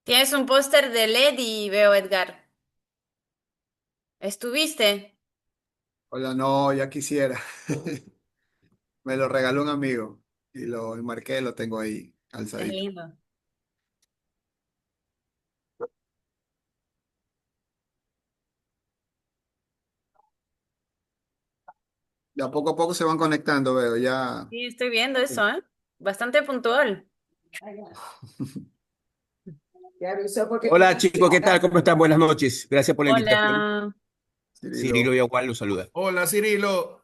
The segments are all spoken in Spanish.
Tienes un póster de Lady, veo, Edgar. ¿Estuviste? Hola, no, ya quisiera. Me lo regaló un amigo y lo enmarqué, lo tengo ahí Es alzadito. lindo. De a poco se van conectando, veo, ya. Sí, estoy viendo eso, ¿eh? Bastante puntual. Hola chicos, ¿qué tal? ¿Cómo están? Buenas noches. Gracias por la invitación. Hola. Cirilo Cirilo. Yagual los saluda. Hola Cirilo.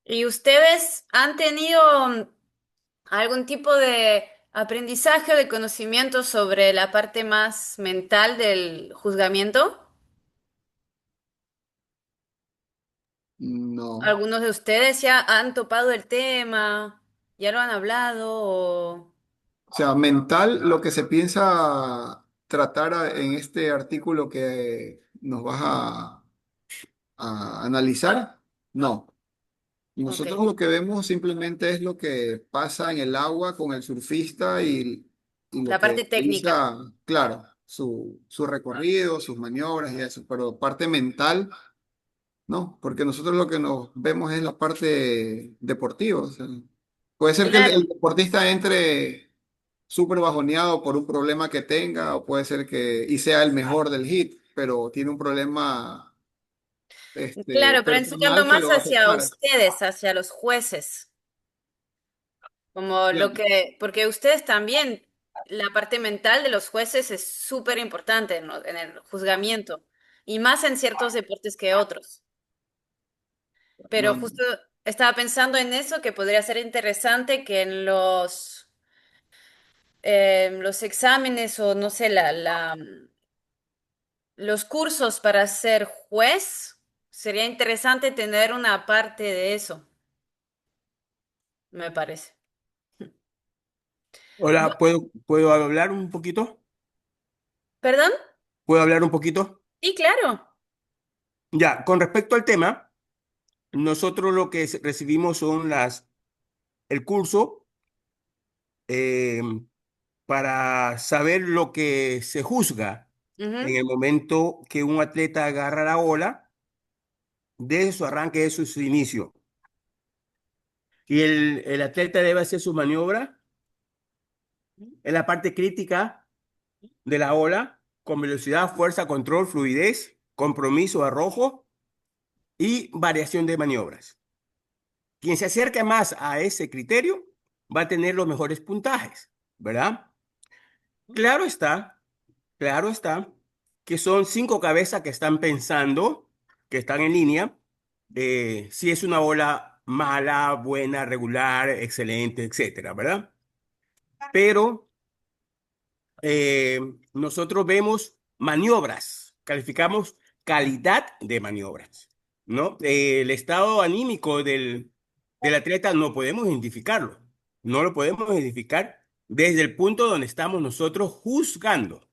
¿Y ustedes han tenido algún tipo de aprendizaje o de conocimiento sobre la parte más mental del juzgamiento? No. ¿Algunos de ustedes ya han topado el tema? ¿Ya lo han hablado? O... O sea, mental, lo que se piensa tratar en este artículo que nos vas a analizar, no. Ok. Nosotros lo que vemos simplemente es lo que pasa en el agua con el surfista y lo La parte que técnica. realiza, claro, su recorrido, sus maniobras y eso, pero parte mental, no, porque nosotros lo que nos vemos es la parte deportiva. O sea, puede ser que el Claro. deportista entre súper bajoneado por un problema que tenga, o puede ser que y sea el mejor del hit, pero tiene un problema Claro, pero enfocando personal que más lo va a hacia afectar. ustedes, hacia los jueces. Como lo Claro, que, porque ustedes también, la parte mental de los jueces es súper importante en el juzgamiento, y más en ciertos deportes que otros. Pero no, justo estaba pensando en eso, que podría ser interesante que en los exámenes o no sé, los cursos para ser juez, sería interesante tener una parte de eso, me parece. Hola, Bu- ¿puedo hablar un poquito? ¿Perdón? ¿Puedo hablar un poquito? Sí, claro. Ya, con respecto al tema, nosotros lo que recibimos son el curso eh, para saber lo que se juzga en Ujú. el momento que un atleta agarra la ola desde su arranque, de su inicio. Y el atleta debe hacer su maniobra en la parte crítica de la ola con velocidad, fuerza, control, fluidez, compromiso, arrojo y variación de maniobras. Quien se acerque más a ese criterio va a tener los mejores puntajes, ¿verdad? Claro está, claro está, que son cinco cabezas que están pensando, que están en línea, si es una ola mala, buena, regular, excelente, etcétera, ¿verdad? Pero eh, nosotros vemos maniobras, calificamos calidad de maniobras, ¿no? El estado anímico del atleta no podemos identificarlo, no lo podemos identificar desde el punto donde estamos nosotros juzgando,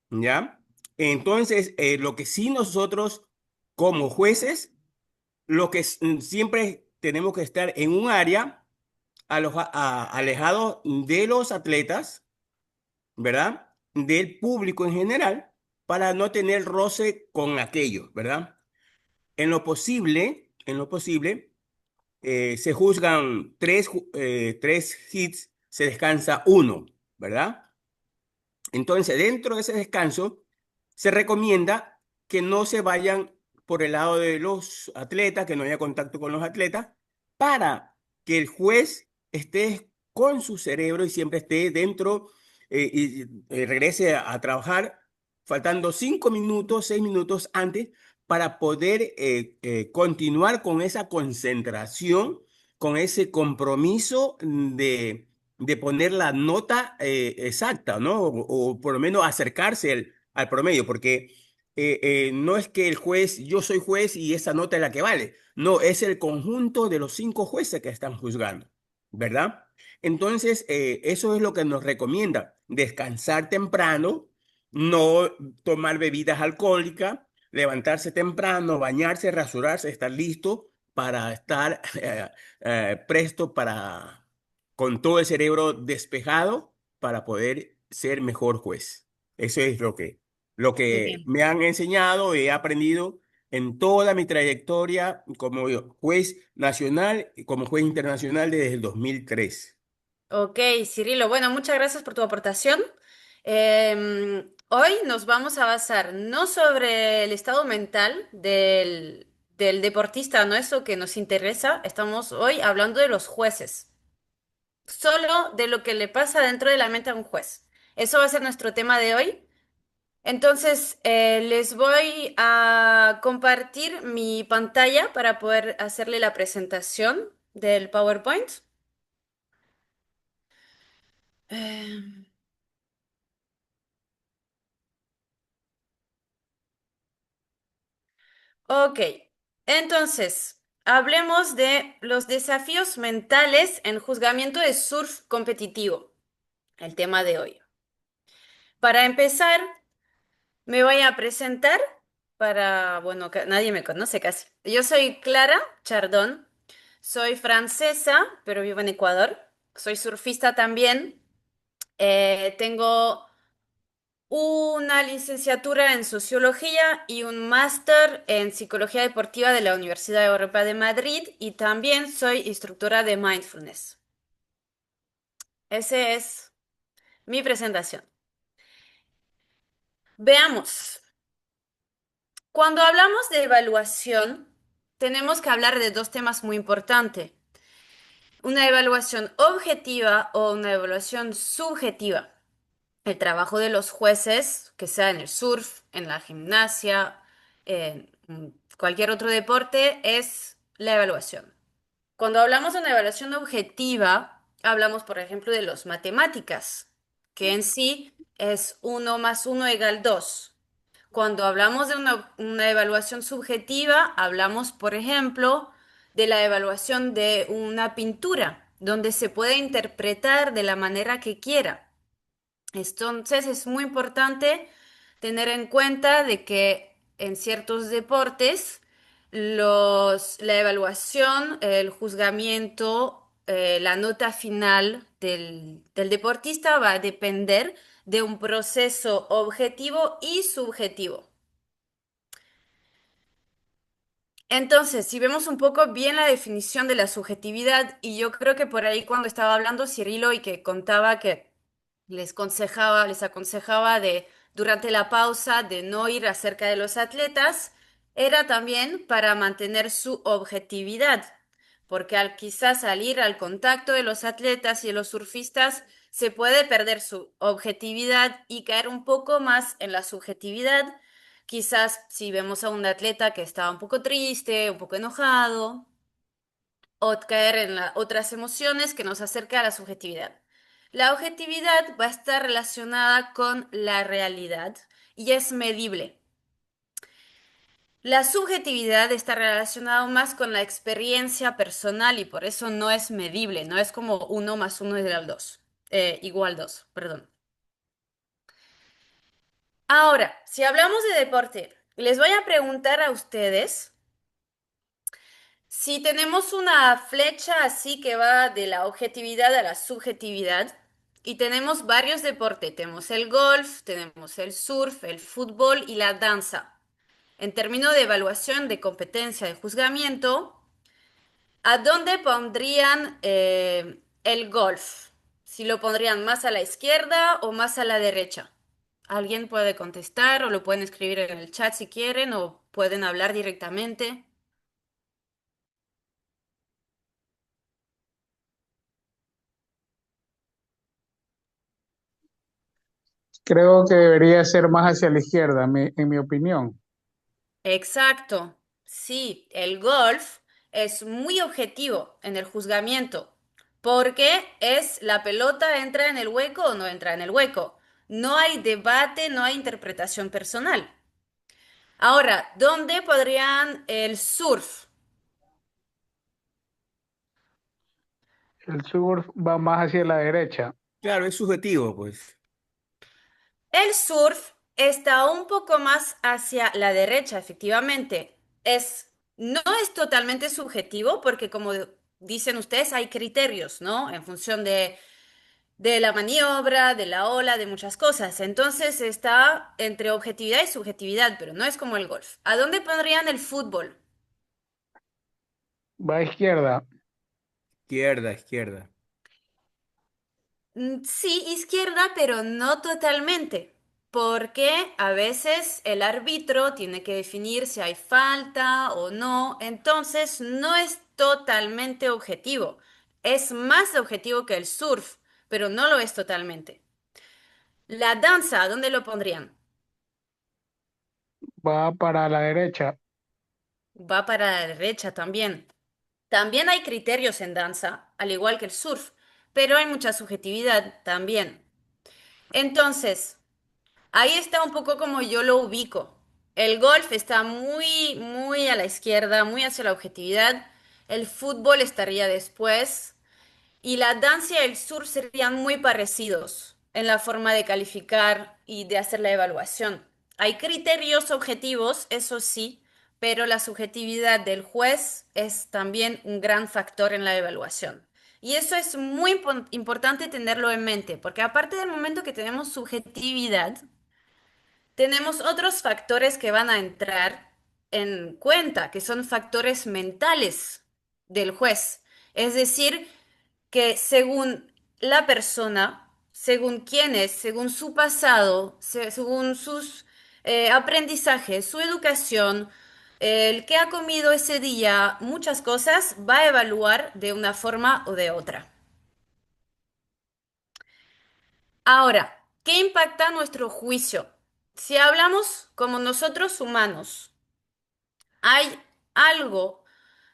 ¿ya? Entonces, lo que sí nosotros como jueces, siempre tenemos que estar en un área alejado de los atletas, ¿verdad? Del público en general para no tener roce con aquello, ¿verdad? En lo posible, se juzgan tres hits, se descansa uno, ¿verdad? Entonces, dentro de ese descanso, se recomienda que no se vayan por el lado de los atletas, que no haya contacto con los atletas, para que el juez esté con su cerebro y siempre esté dentro y regrese a trabajar, faltando 5 minutos, 6 minutos antes, para poder continuar con esa concentración, con ese compromiso de poner la nota exacta, ¿no? O por lo menos acercarse al promedio, porque no es que el juez, yo soy juez y esa nota es la que vale. No, es el conjunto de los 5 jueces que están juzgando, ¿verdad? Entonces, eso es lo que nos recomienda, descansar temprano, no tomar bebidas alcohólicas, levantarse temprano, bañarse, rasurarse, estar listo para estar presto para, con todo el cerebro despejado, para poder ser mejor juez. Eso es lo que Bien. me han enseñado, he aprendido en toda mi trayectoria como juez nacional y como juez internacional desde el 2003. Ok, Cirilo, bueno, muchas gracias por tu aportación. Hoy nos vamos a basar no sobre el estado mental del deportista, no es lo que nos interesa, estamos hoy hablando de los jueces, solo de lo que le pasa dentro de la mente a un juez. Eso va a ser nuestro tema de hoy. Entonces, les voy a compartir mi pantalla para poder hacerle la presentación del PowerPoint. Em, Ok, entonces, hablemos de los desafíos mentales en juzgamiento de surf competitivo, el tema de hoy. Para empezar, me voy a presentar para, bueno, nadie me conoce casi. Yo soy Clara Chardón, soy francesa, pero vivo en Ecuador. Soy surfista también. Tengo una licenciatura en sociología y un máster en psicología deportiva de la Universidad Europea de Madrid y también soy instructora de mindfulness. Esa es mi presentación. Veamos. Cuando hablamos de evaluación, tenemos que hablar de dos temas muy importantes. Una evaluación objetiva o una evaluación subjetiva. El trabajo de los jueces, que sea en el surf, en la gimnasia, en cualquier otro deporte, es la evaluación. Cuando hablamos de una evaluación objetiva, hablamos, por ejemplo, de las matemáticas, que en sí es 1 más 1 = 2. Cuando hablamos de una evaluación subjetiva, hablamos, por ejemplo, de la evaluación de una pintura, donde se puede interpretar de la manera que quiera. Entonces es muy importante tener en cuenta de que en ciertos deportes la evaluación, el juzgamiento, la nota final del deportista va a depender de un proceso objetivo y subjetivo. Entonces, si vemos un poco bien la definición de la subjetividad, y yo creo que por ahí cuando estaba hablando Cirilo y que contaba que les aconsejaba de durante la pausa de no ir acerca de los atletas, era también para mantener su objetividad, porque al quizás salir al contacto de los atletas y de los surfistas, se puede perder su objetividad y caer un poco más en la subjetividad. Quizás si vemos a un atleta que está un poco triste, un poco enojado, o caer en otras emociones que nos acerca a la subjetividad. La objetividad va a estar relacionada con la realidad y es medible. La subjetividad está relacionada más con la experiencia personal y por eso no es medible, no es como 1 más 1 = 2, igual 2, perdón. Ahora, si hablamos de deporte, les voy a preguntar a ustedes si tenemos una flecha así que va de la objetividad a la subjetividad y tenemos varios deportes, tenemos el golf, tenemos el surf, el fútbol y la danza. En términos de evaluación de competencia de juzgamiento, ¿a dónde pondrían el golf? ¿Si lo pondrían más a la izquierda o más a la derecha? Alguien puede contestar o lo pueden escribir en el chat si quieren o pueden hablar directamente. Creo que debería ser más hacia la izquierda, en mi opinión. Exacto. Sí, el golf es muy objetivo en el juzgamiento. porque es la pelota entra en el hueco o no entra en el hueco. No hay debate, no hay interpretación personal. Ahora, ¿dónde podrían el surf? El surf va más hacia la derecha. Claro, es subjetivo, pues. El surf está un poco más hacia la derecha, efectivamente. No es totalmente subjetivo porque, como dicen ustedes, hay criterios, ¿no? En función de la maniobra, de la ola, de muchas cosas. Entonces está entre objetividad y subjetividad, pero no es como el golf. ¿A dónde pondrían el fútbol? Va a izquierda. Izquierda, izquierda. Sí, izquierda, pero no totalmente, porque a veces el árbitro tiene que definir si hay falta o no, entonces no es totalmente objetivo. Es más objetivo que el surf, pero no lo es totalmente. La danza, ¿dónde lo pondrían? Va para la derecha. Va para la derecha también. También hay criterios en danza, al igual que el surf, pero hay mucha subjetividad también. Entonces, ahí está un poco como yo lo ubico. El golf está muy, muy a la izquierda, muy hacia la objetividad. El fútbol estaría después. Y la danza y el surf serían muy parecidos en la forma de calificar y de hacer la evaluación. Hay criterios objetivos, eso sí, pero la subjetividad del juez es también un gran factor en la evaluación. Y eso es muy importante tenerlo en mente, porque aparte del momento que tenemos subjetividad, tenemos otros factores que van a entrar en cuenta, que son factores mentales del juez. Es decir, que según la persona, según quién es, según su pasado, según sus aprendizajes, su educación, el que ha comido ese día, muchas cosas, va a evaluar de una forma o de otra. Ahora, ¿qué impacta nuestro juicio? Si hablamos como nosotros humanos, hay algo,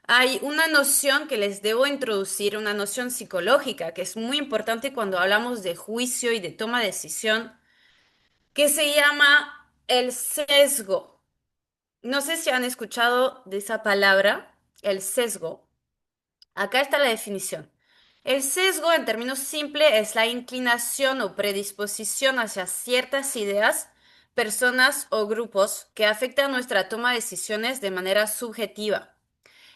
hay una noción que les debo introducir, una noción psicológica que es muy importante cuando hablamos de juicio y de toma de decisión, que se llama el sesgo. No sé si han escuchado de esa palabra, el sesgo. Acá está la definición. El sesgo, en términos simples, es la inclinación o predisposición hacia ciertas ideas, personas o grupos que afectan nuestra toma de decisiones de manera subjetiva.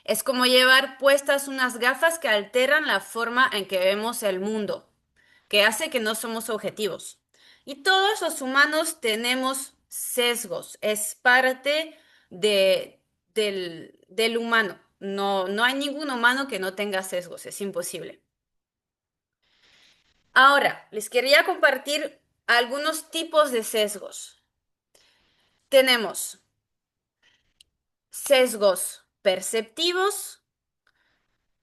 Es como llevar puestas unas gafas que alteran la forma en que vemos el mundo, que hace que no somos objetivos. Y todos los humanos tenemos sesgos, es parte del humano. No, no hay ningún humano que no tenga sesgos, es imposible. Ahora, les quería compartir algunos tipos de sesgos. Tenemos sesgos perceptivos,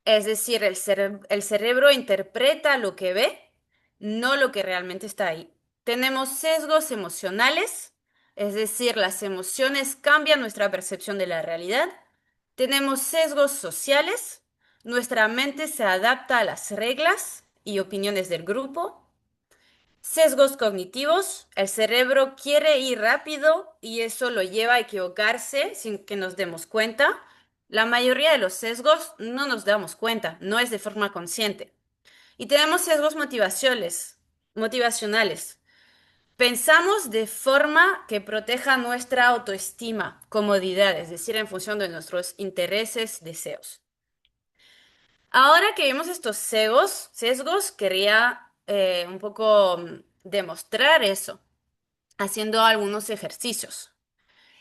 es decir, el cerebro interpreta lo que ve, no lo que realmente está ahí. Tenemos sesgos emocionales, es decir, las emociones cambian nuestra percepción de la realidad. Tenemos sesgos sociales, nuestra mente se adapta a las reglas y opiniones del grupo. Sesgos cognitivos, el cerebro quiere ir rápido y eso lo lleva a equivocarse sin que nos demos cuenta. La mayoría de los sesgos no nos damos cuenta, no es de forma consciente. Y tenemos sesgos motivacionales. Pensamos de forma que proteja nuestra autoestima, comodidad, es decir, en función de nuestros intereses, deseos. Ahora que vimos estos sesgos, quería un poco demostrar eso, haciendo algunos ejercicios.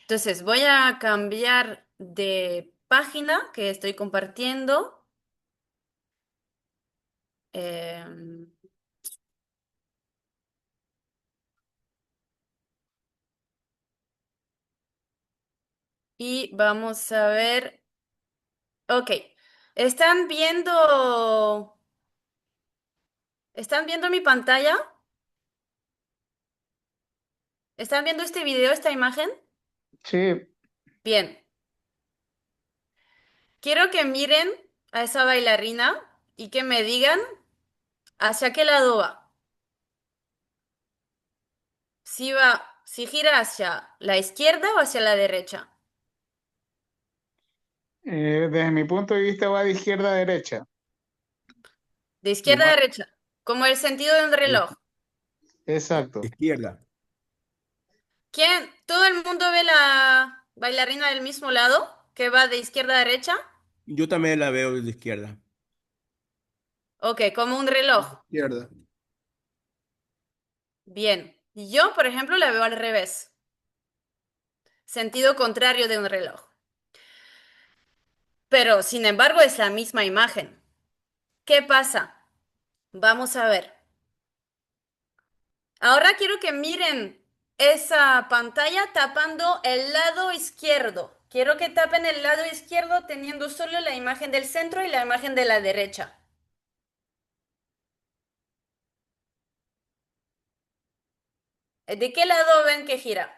Entonces, voy a cambiar de página que estoy compartiendo. em, y vamos a ver. Ok. ¿Están viendo, ¿están viendo mi pantalla? ¿Están viendo este video, esta imagen? Sí, Bien. Quiero que miren a esa bailarina y que me digan ¿Hacia qué lado va? Si gira hacia la izquierda o hacia la derecha. Desde mi punto de vista va de izquierda a derecha. De Lo izquierda a más derecha, como el sentido de un de reloj. Exacto. izquierda. ¿Quién? ¿Todo el mundo ve la bailarina del mismo lado, que va de izquierda a derecha? Yo también la veo de la izquierda. Ok, como un reloj. Izquierda. Bien. Yo, por ejemplo, la veo al revés, sentido contrario de un reloj. Pero, sin embargo, es la misma imagen. ¿Qué pasa? Vamos a ver. Ahora quiero que miren esa pantalla tapando el lado izquierdo. Quiero que tapen el lado izquierdo teniendo solo la imagen del centro y la imagen de la derecha. ¿De qué lado ven que gira?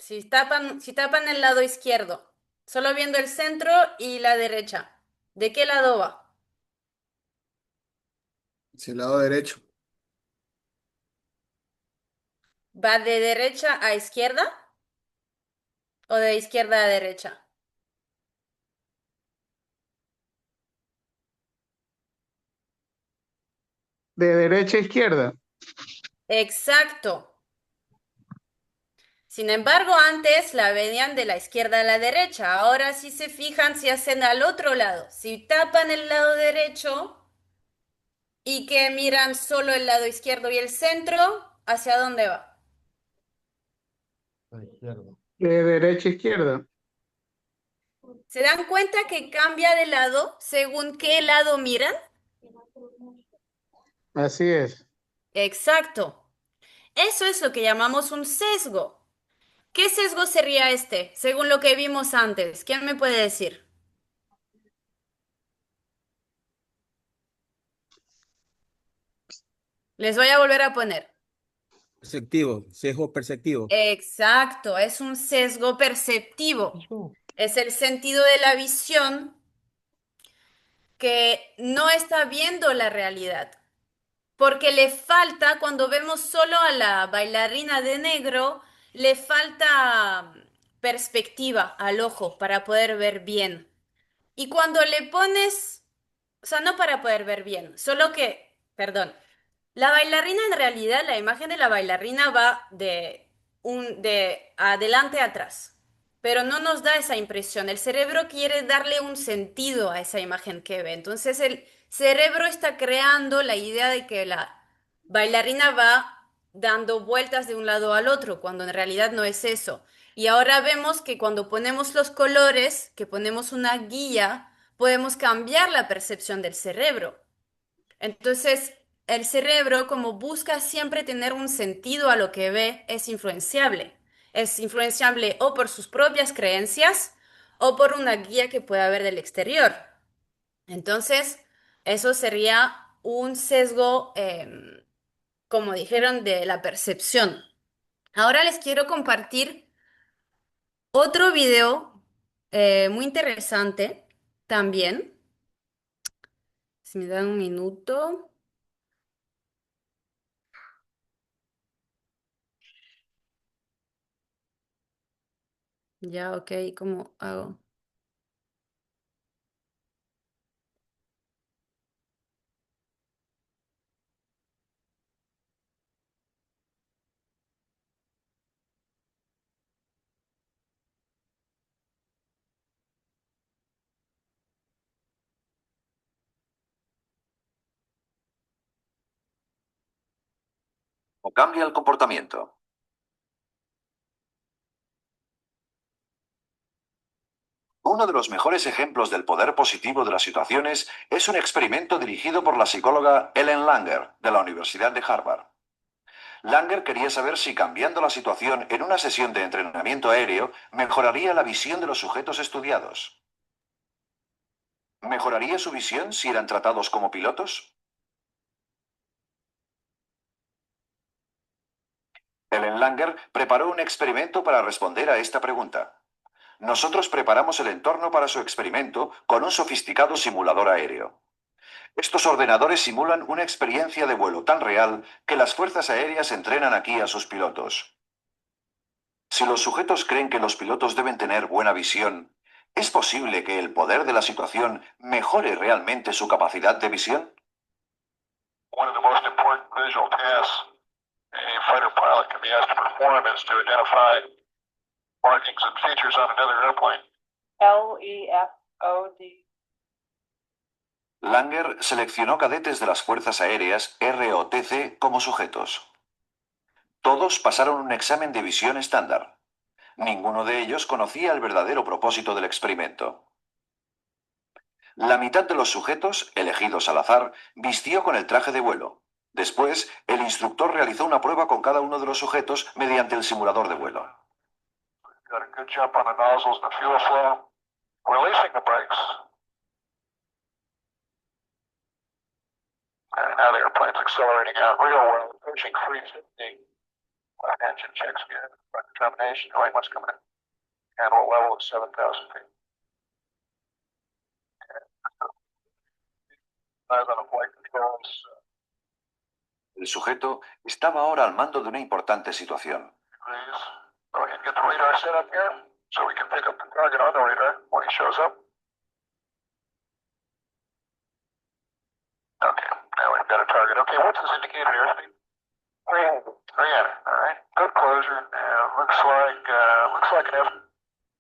Si tapan el lado izquierdo, solo viendo el centro y la derecha, ¿de qué lado va? Hacia el lado derecho. ¿Va de derecha a izquierda o de izquierda a derecha? De derecha a izquierda. Exacto. Sin embargo, antes la venían de la izquierda a la derecha. Ahora si se fijan, se hacen al otro lado. Si tapan el lado derecho y que miran solo el lado izquierdo y el centro, ¿hacia dónde va? De derecha a izquierda. ¿Se dan cuenta que cambia de lado según qué lado miran? Así es. Exacto. Eso es lo que llamamos un sesgo. ¿Qué sesgo sería este, según lo que vimos antes? ¿Quién me puede decir? Les voy a volver a poner. Perceptivo, sesgo perceptivo. Exacto, es un sesgo perceptivo. Es el sentido de la visión que no está viendo la realidad. Porque le falta, cuando vemos solo a la bailarina de negro, le falta perspectiva al ojo para poder ver bien. Y cuando le pones, o sea, no para poder ver bien, solo que, perdón, la bailarina en realidad, la imagen de la bailarina va de adelante a atrás, pero no nos da esa impresión. El cerebro quiere darle un sentido a esa imagen que ve. Entonces el cerebro está creando la idea de que la bailarina va dando vueltas de un lado al otro, cuando en realidad no es eso. Y ahora vemos que cuando ponemos los colores, que ponemos una guía, podemos cambiar la percepción del cerebro. Entonces, el cerebro, como busca siempre tener un sentido a lo que ve, es influenciable. Es influenciable o por sus propias creencias o por una guía que pueda haber del exterior. Entonces, eso sería un sesgo, como dijeron, de la percepción. Ahora les quiero compartir otro video muy interesante también. Si me dan un minuto. Ya, ok, ¿cómo hago? O cambia el comportamiento. Uno de los mejores ejemplos del poder positivo de las situaciones es un experimento dirigido por la psicóloga Ellen Langer, de la Universidad de Harvard. Langer quería saber si cambiando la situación en una sesión de entrenamiento aéreo mejoraría la visión de los sujetos estudiados. ¿Mejoraría su visión si eran tratados como pilotos? Ellen Langer preparó un experimento para responder a esta pregunta. Nosotros preparamos el entorno para su experimento con un sofisticado simulador aéreo. Estos ordenadores simulan una experiencia de vuelo tan real que las fuerzas aéreas entrenan aquí a sus pilotos. Si los sujetos creen que los pilotos deben tener buena visión, ¿es posible que el poder de la situación mejore realmente su capacidad de visión? One of the most important visual tasks a fighter pilot can be asked to perform is to identify markings and features on another airplane. LEFOD. Langer seleccionó cadetes de las Fuerzas Aéreas ROTC como sujetos. Todos pasaron un examen de visión estándar. Ninguno de ellos conocía el verdadero propósito del experimento. La mitad de los sujetos, elegidos al azar, vistió con el traje de vuelo. Después, el instructor realizó una prueba con cada uno de los sujetos mediante el simulador de vuelo. Got a good jump on the nozzles and the fuel flow. Releasing the brakes. And now the airplane's accelerating out real well, approaching 350. Engine checks good. Front determination, right what's coming in. Handle level at 7,000 feet. Eyes on the flight controls. El sujeto estaba ahora al mando de una importante situación. Please go ahead and get the radar set up here so we can pick up the target on the radar when he shows up. Okay, now we've got a target. Okay, what's his indicated airspeed? 300. 300, all right. Good closure. Looks like an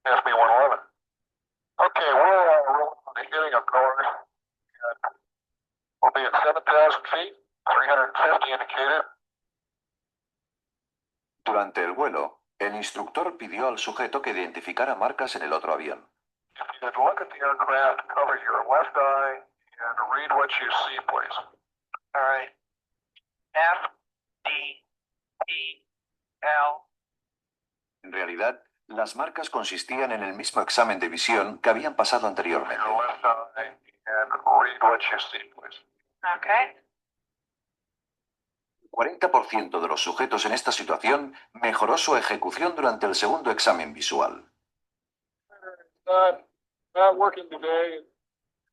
FB-111. Okay, we're rolling on the heading of north. We'll be at 7,000 feet, 350 indicated. Durante el vuelo, el instructor pidió al sujeto que identificara marcas en el otro avión. If you could look at the aircraft, cover your left eye, and read what you see, please. All right. F, D, E, L. En realidad, las marcas consistían en el mismo examen de visión que habían pasado anteriormente. Your left eye, and read what you see, please. Okay. El 40% de los sujetos en esta situación mejoró su ejecución durante el segundo examen visual. Not working today.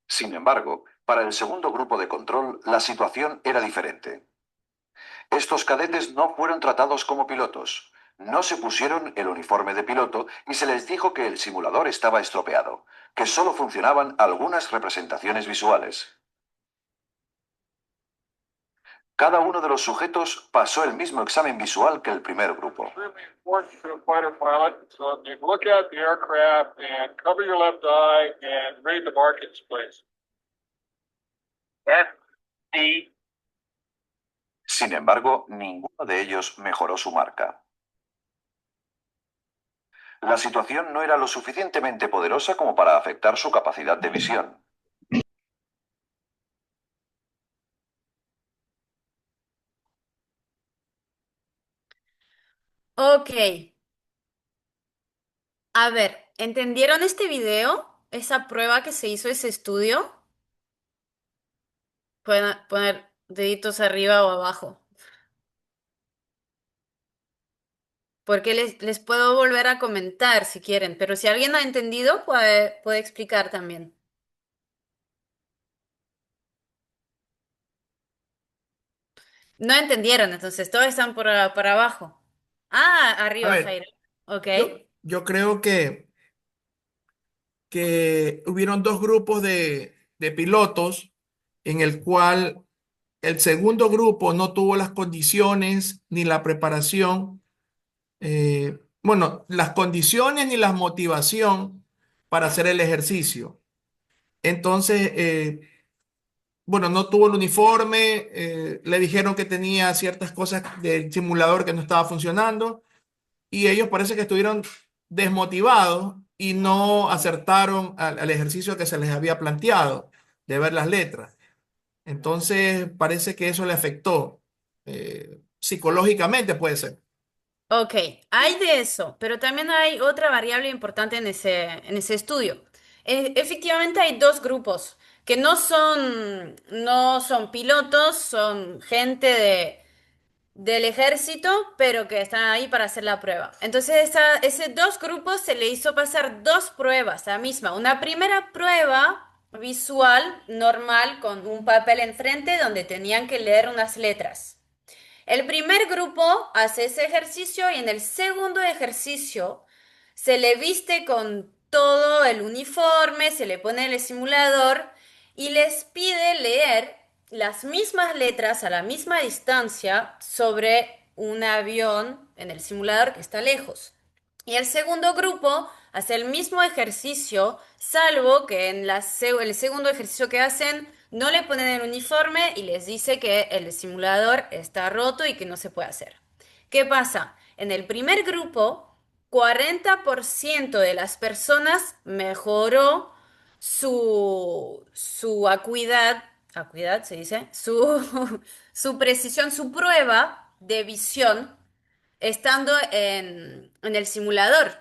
Sin embargo, para el segundo grupo de control, la situación era diferente. Estos cadetes no fueron tratados como pilotos. No se pusieron el uniforme de piloto y se les dijo que el simulador estaba estropeado, que solo funcionaban algunas representaciones visuales. Cada uno de los sujetos pasó el mismo examen visual que el primer grupo. Extremely important to a fighter pilot. So you look at the aircraft and cover your left eye and read the markings, please. F, D. Sin embargo, ninguno de ellos mejoró su marca. La situación no era lo suficientemente poderosa como para afectar su capacidad de visión. Ok. A ver, ¿entendieron este video? Esa prueba que se hizo, ese estudio. Pueden poner deditos arriba o abajo. Porque les puedo volver a comentar si quieren, pero si alguien no ha entendido, puede explicar también. No entendieron, entonces todos están por abajo. Ah, A arriba, ver, Jairo. Ok. yo creo que hubieron dos grupos de pilotos en el cual el segundo grupo no tuvo las condiciones ni la preparación, bueno, las condiciones ni la motivación para hacer el ejercicio. Entonces, bueno, no tuvo el uniforme, le dijeron que tenía ciertas cosas del simulador que no estaba funcionando y ellos parece que estuvieron desmotivados y no acertaron al ejercicio que se les había planteado de ver las letras. Entonces parece que eso le afectó psicológicamente, puede ser. Ok, hay de eso, pero también hay otra variable importante en ese estudio. Efectivamente hay dos grupos que no son pilotos, son gente del ejército, pero que están ahí para hacer la prueba. Entonces, ese dos grupos se le hizo pasar dos pruebas, la misma. Una primera prueba visual, normal, con un papel enfrente donde tenían que leer unas letras. El primer grupo hace ese ejercicio y en el segundo ejercicio se le viste con todo el uniforme, se le pone el simulador y les pide leer las mismas letras a la misma distancia sobre un avión en el simulador que está lejos. Y el segundo grupo hace el mismo ejercicio, salvo que en el segundo ejercicio que hacen no le ponen el uniforme y les dice que el simulador está roto y que no se puede hacer. ¿Qué pasa? En el primer grupo, 40% de las personas mejoró su acuidad se dice, su precisión, su prueba de visión estando en el simulador.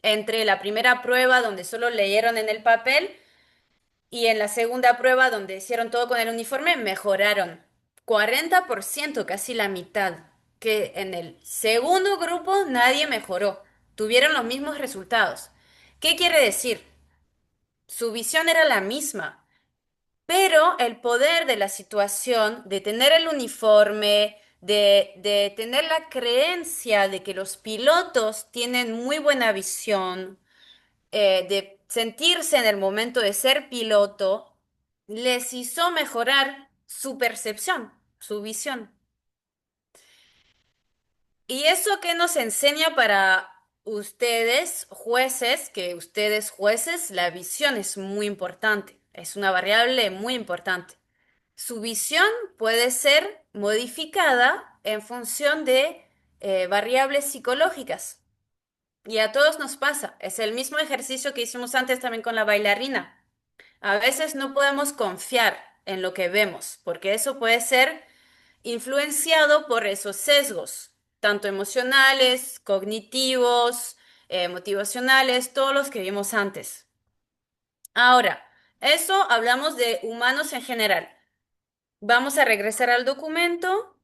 Entre la primera prueba donde solo leyeron en el papel y en la segunda prueba donde hicieron todo con el uniforme, mejoraron 40%, casi la mitad. Que en el segundo grupo nadie mejoró. Tuvieron los mismos resultados. ¿Qué quiere decir? Su visión era la misma, pero el poder de la situación, de tener el uniforme, de tener la creencia de que los pilotos tienen muy buena visión, de sentirse en el momento de ser piloto, les hizo mejorar su percepción, su visión. ¿Y eso qué nos enseña para ustedes, jueces, que ustedes, jueces, la visión es muy importante, es una variable muy importante? Su visión puede ser modificada en función de variables psicológicas. Y a todos nos pasa. Es el mismo ejercicio que hicimos antes también con la bailarina. A veces no podemos confiar en lo que vemos, porque eso puede ser influenciado por esos sesgos, tanto emocionales, cognitivos, motivacionales, todos los que vimos antes. Ahora, eso hablamos de humanos en general. Vamos a regresar al documento.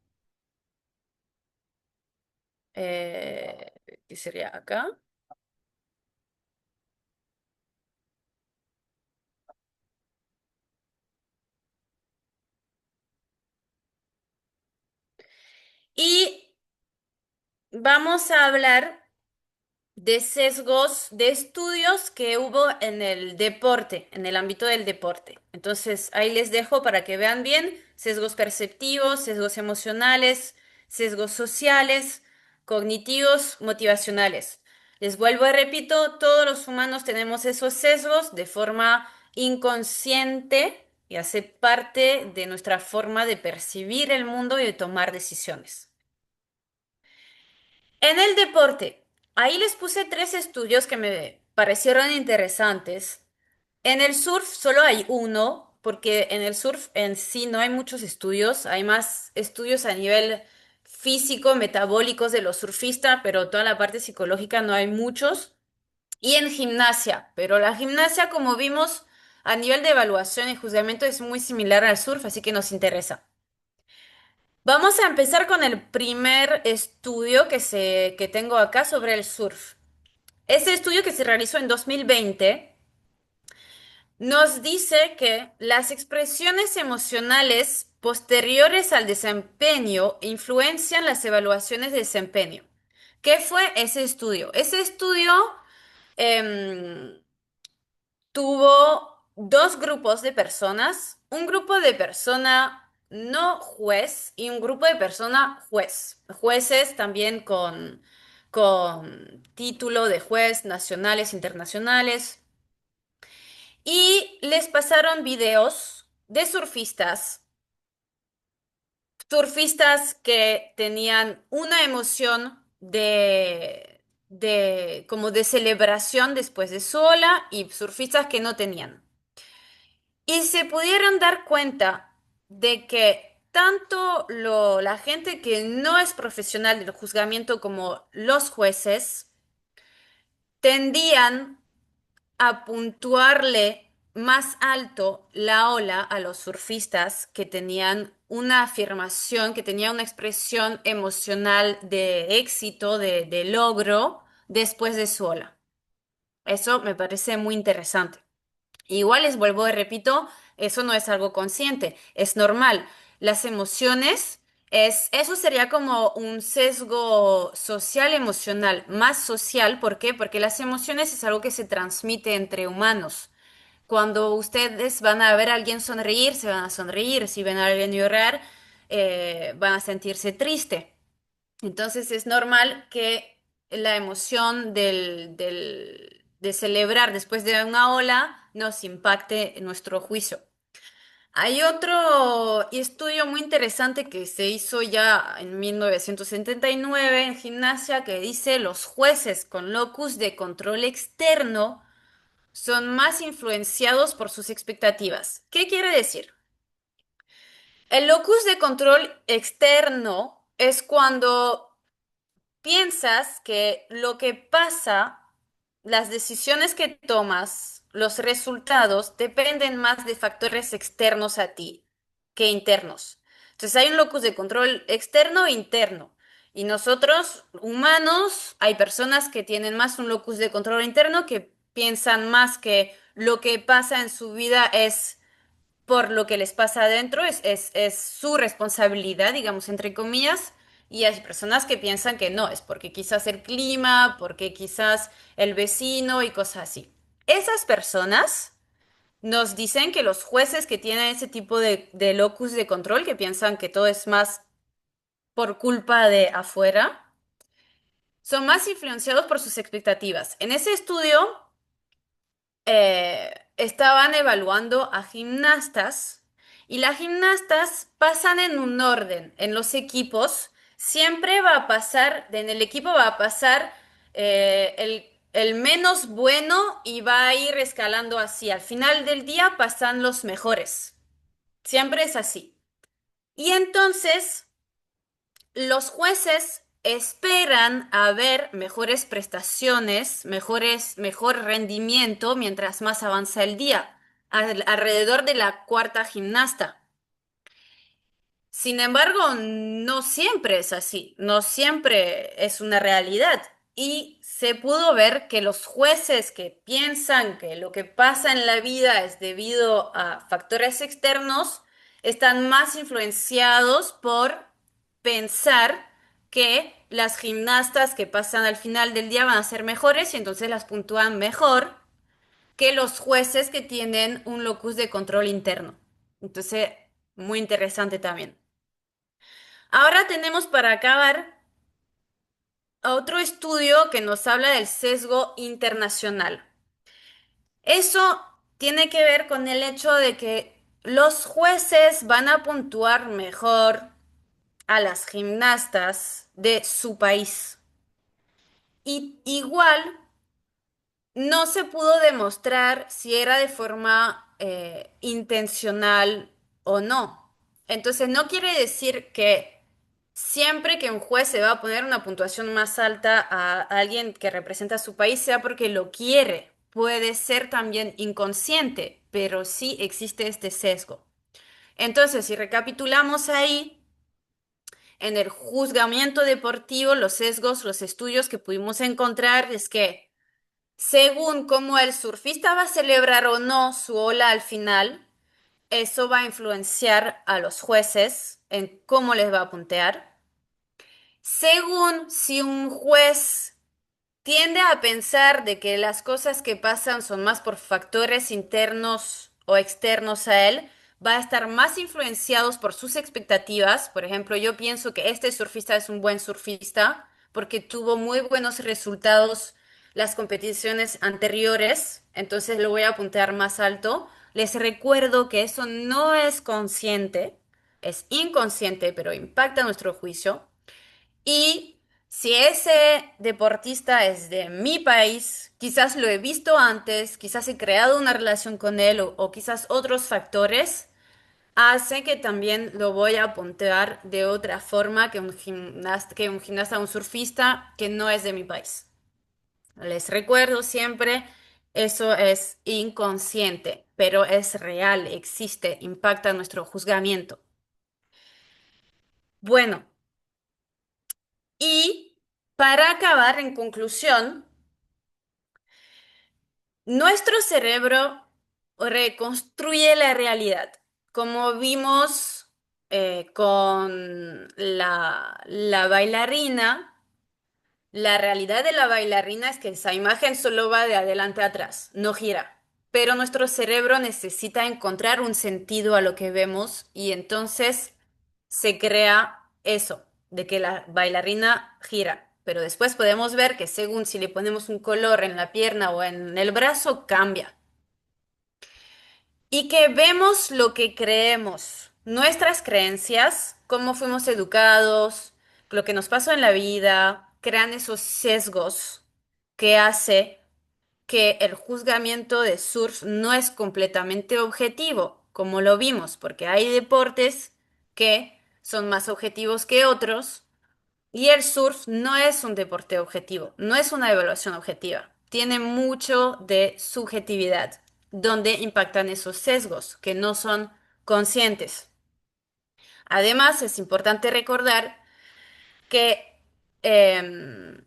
¿Qué sería acá? Y vamos a hablar de sesgos, de estudios que hubo en el deporte, en el ámbito del deporte. Entonces, ahí les dejo para que vean bien sesgos perceptivos, sesgos emocionales, sesgos sociales, cognitivos, motivacionales. Les vuelvo a repito, todos los humanos tenemos esos sesgos de forma inconsciente y hace parte de nuestra forma de percibir el mundo y de tomar decisiones. En el deporte, ahí les puse tres estudios que me parecieron interesantes. En el surf solo hay uno, porque en el surf en sí no hay muchos estudios, hay más estudios a nivel físico, metabólicos de los surfistas, pero toda la parte psicológica no hay muchos. Y en gimnasia, pero la gimnasia, como vimos, a nivel de evaluación y juzgamiento es muy similar al surf, así que nos interesa. Vamos a empezar con el primer estudio que tengo acá sobre el surf. Ese estudio que se realizó en 2020 nos dice que las expresiones emocionales posteriores al desempeño influencian las evaluaciones de desempeño. ¿Qué fue ese estudio? Ese estudio em, tuvo dos grupos de personas, un grupo de persona no juez y un grupo de persona juez. Jueces también con título de juez nacionales, internacionales. Y les pasaron videos de surfistas que tenían una emoción como de celebración después de su ola y surfistas que no tenían. Y se pudieron dar cuenta de que tanto la gente que no es profesional del juzgamiento como los jueces tendían a puntuarle más alto la ola a los surfistas que tenían una afirmación, que tenían una expresión emocional de éxito, de logro después de su ola. Eso me parece muy interesante. Igual les vuelvo y repito, eso no es algo consciente, es normal. Las emociones eso sería como un sesgo social emocional, más social, ¿por qué? Porque las emociones es algo que se transmite entre humanos. Cuando ustedes van a ver a alguien sonreír, se van a sonreír. Si ven a alguien llorar, van a sentirse triste. Entonces es normal que la emoción de celebrar después de una ola nos impacte en nuestro juicio. Hay otro estudio muy interesante que se hizo ya en 1979 en gimnasia que dice los jueces con locus de control externo son más influenciados por sus expectativas. ¿Qué quiere decir? El locus de control externo es cuando piensas que lo que pasa, las decisiones que tomas, los resultados dependen más de factores externos a ti que internos. Entonces hay un locus de control externo e interno. Y nosotros, humanos, hay personas que tienen más un locus de control interno, que piensan más que lo que pasa en su vida es por lo que les pasa adentro, es su responsabilidad, digamos, entre comillas, y hay personas que piensan que no, es porque quizás el clima, porque quizás el vecino y cosas así. Esas personas nos dicen que los jueces que tienen ese tipo de locus de control, que piensan que todo es más por culpa de afuera, son más influenciados por sus expectativas. En ese estudio estaban evaluando a gimnastas y las gimnastas pasan en un orden en los equipos. Siempre va a pasar, en el equipo va a pasar el menos bueno y va a ir escalando así. Al final del día pasan los mejores. Siempre es así. Y entonces los jueces esperan a ver mejores prestaciones, mejor rendimiento mientras más avanza el día, alrededor de la cuarta gimnasta. Sin embargo, no siempre es así, no siempre es una realidad. Y se pudo ver que los jueces que piensan que lo que pasa en la vida es debido a factores externos, están más influenciados por pensar que las gimnastas que pasan al final del día van a ser mejores y entonces las puntúan mejor que los jueces que tienen un locus de control interno. Entonces, muy interesante también. Ahora tenemos para acabar otro estudio que nos habla del sesgo internacional. Eso tiene que ver con el hecho de que los jueces van a puntuar mejor a las gimnastas de su país. Y igual no se pudo demostrar si era de forma intencional o no. Entonces, no quiere decir que siempre que un juez se va a poner una puntuación más alta a alguien que representa a su país sea porque lo quiere. Puede ser también inconsciente, pero sí existe este sesgo. Entonces, si recapitulamos ahí, en el juzgamiento deportivo, los sesgos, los estudios que pudimos encontrar es que según cómo el surfista va a celebrar o no su ola al final, eso va a influenciar a los jueces en cómo les va a puntear. Según si un juez tiende a pensar de que las cosas que pasan son más por factores internos o externos a él, va a estar más influenciados por sus expectativas. Por ejemplo, yo pienso que este surfista es un buen surfista porque tuvo muy buenos resultados las competiciones anteriores, entonces lo voy a apuntar más alto. Les recuerdo que eso no es consciente, es inconsciente, pero impacta nuestro juicio. Y si ese deportista es de mi país, quizás lo he visto antes, quizás he creado una relación con él o quizás otros factores, hace que también lo voy a puntear de otra forma que un gimnasta, un surfista que no es de mi país. Les recuerdo siempre Eso es inconsciente, pero es real, existe, impacta nuestro juzgamiento. Bueno, y para acabar, en conclusión, nuestro cerebro reconstruye la realidad, como vimos con la bailarina. La realidad de la bailarina es que esa imagen solo va de adelante a atrás, no gira. Pero nuestro cerebro necesita encontrar un sentido a lo que vemos y entonces se crea eso, de que la bailarina gira. Pero después podemos ver que según si le ponemos un color en la pierna o en el brazo, cambia. Y que vemos lo que creemos, nuestras creencias, cómo fuimos educados, lo que nos pasó en la vida, crean esos sesgos que hace que el juzgamiento de surf no es completamente objetivo, como lo vimos, porque hay deportes que son más objetivos que otros y el surf no es un deporte objetivo, no es una evaluación objetiva. Tiene mucho de subjetividad, donde impactan esos sesgos que no son conscientes. Además, es importante recordar que em,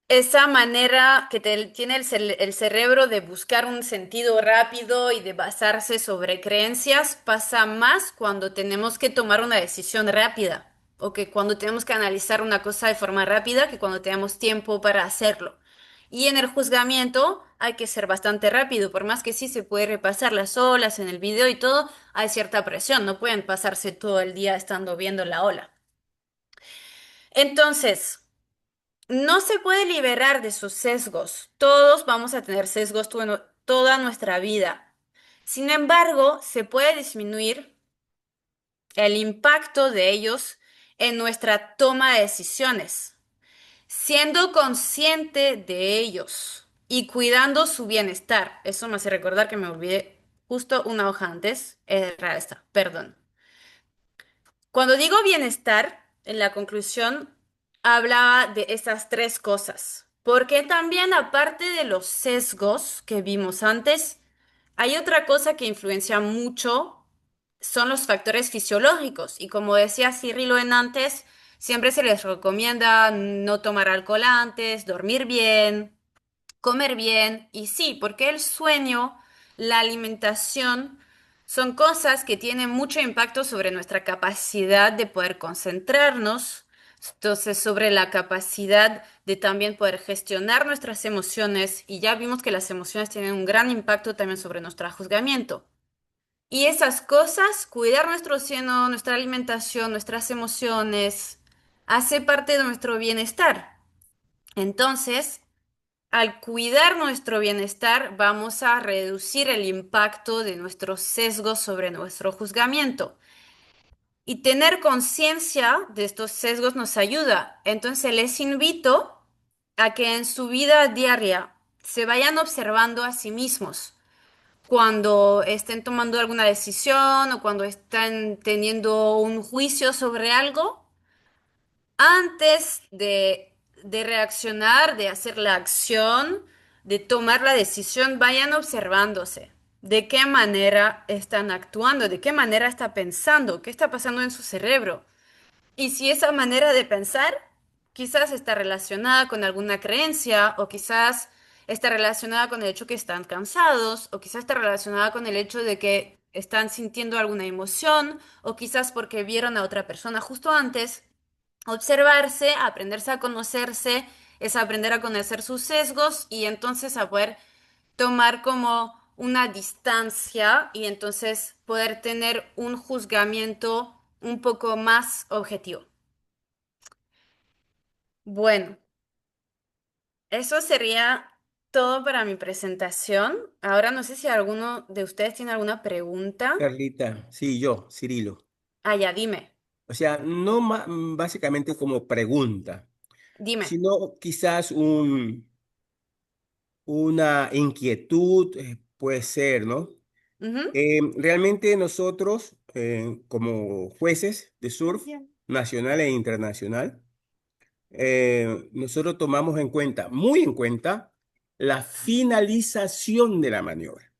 esa manera que tiene el cerebro de buscar un sentido rápido y de basarse sobre creencias pasa más cuando tenemos que tomar una decisión rápida o que cuando tenemos que analizar una cosa de forma rápida que cuando tenemos tiempo para hacerlo. Y en el juzgamiento hay que ser bastante rápido, por más que sí se puede repasar las olas en el video y todo, hay cierta presión, no pueden pasarse todo el día estando viendo la ola. Entonces, no se puede liberar de sus sesgos. Todos vamos a tener sesgos toda nuestra vida. Sin embargo, se puede disminuir el impacto de ellos en nuestra toma de decisiones, siendo consciente de ellos y cuidando su bienestar. Eso me hace recordar que me olvidé justo una hoja antes. Era esta, perdón. Cuando digo bienestar, en la conclusión hablaba de esas tres cosas, porque también aparte de los sesgos que vimos antes, hay otra cosa que influencia mucho, son los factores fisiológicos. Y como decía Cirilo en antes, siempre se les recomienda no tomar alcohol antes, dormir bien, comer bien. Y sí, porque el sueño, la alimentación, son cosas que tienen mucho impacto sobre nuestra capacidad de poder concentrarnos, entonces sobre la capacidad de también poder gestionar nuestras emociones. Y ya vimos que las emociones tienen un gran impacto también sobre nuestro juzgamiento. Y esas cosas, cuidar nuestro seno, nuestra alimentación, nuestras emociones, hace parte de nuestro bienestar. Entonces, al cuidar nuestro bienestar, vamos a reducir el impacto de nuestros sesgos sobre nuestro juzgamiento. Y tener conciencia de estos sesgos nos ayuda. Entonces les invito a que en su vida diaria se vayan observando a sí mismos cuando estén tomando alguna decisión o cuando están teniendo un juicio sobre algo antes de reaccionar, de hacer la acción, de tomar la decisión, vayan observándose. ¿De qué manera están actuando? ¿De qué manera está pensando? ¿Qué está pasando en su cerebro? Y si esa manera de pensar quizás está relacionada con alguna creencia o quizás está relacionada con el hecho que están cansados o quizás está relacionada con el hecho de que están sintiendo alguna emoción o quizás porque vieron a otra persona justo antes. Observarse, aprenderse a conocerse, es aprender a conocer sus sesgos y entonces a poder tomar como una distancia y entonces poder tener un juzgamiento un poco más objetivo. Bueno, eso sería todo para mi presentación. Ahora no sé si alguno de ustedes tiene alguna pregunta. Carlita, sí, yo, Cirilo. Ah, ya, dime, O sea, no básicamente como pregunta, dime. sino quizás una inquietud, puede ser, ¿no? Ujú, Realmente nosotros, como jueces de surf bien. nacional e internacional, nosotros tomamos en cuenta, muy en cuenta, la finalización de la maniobra.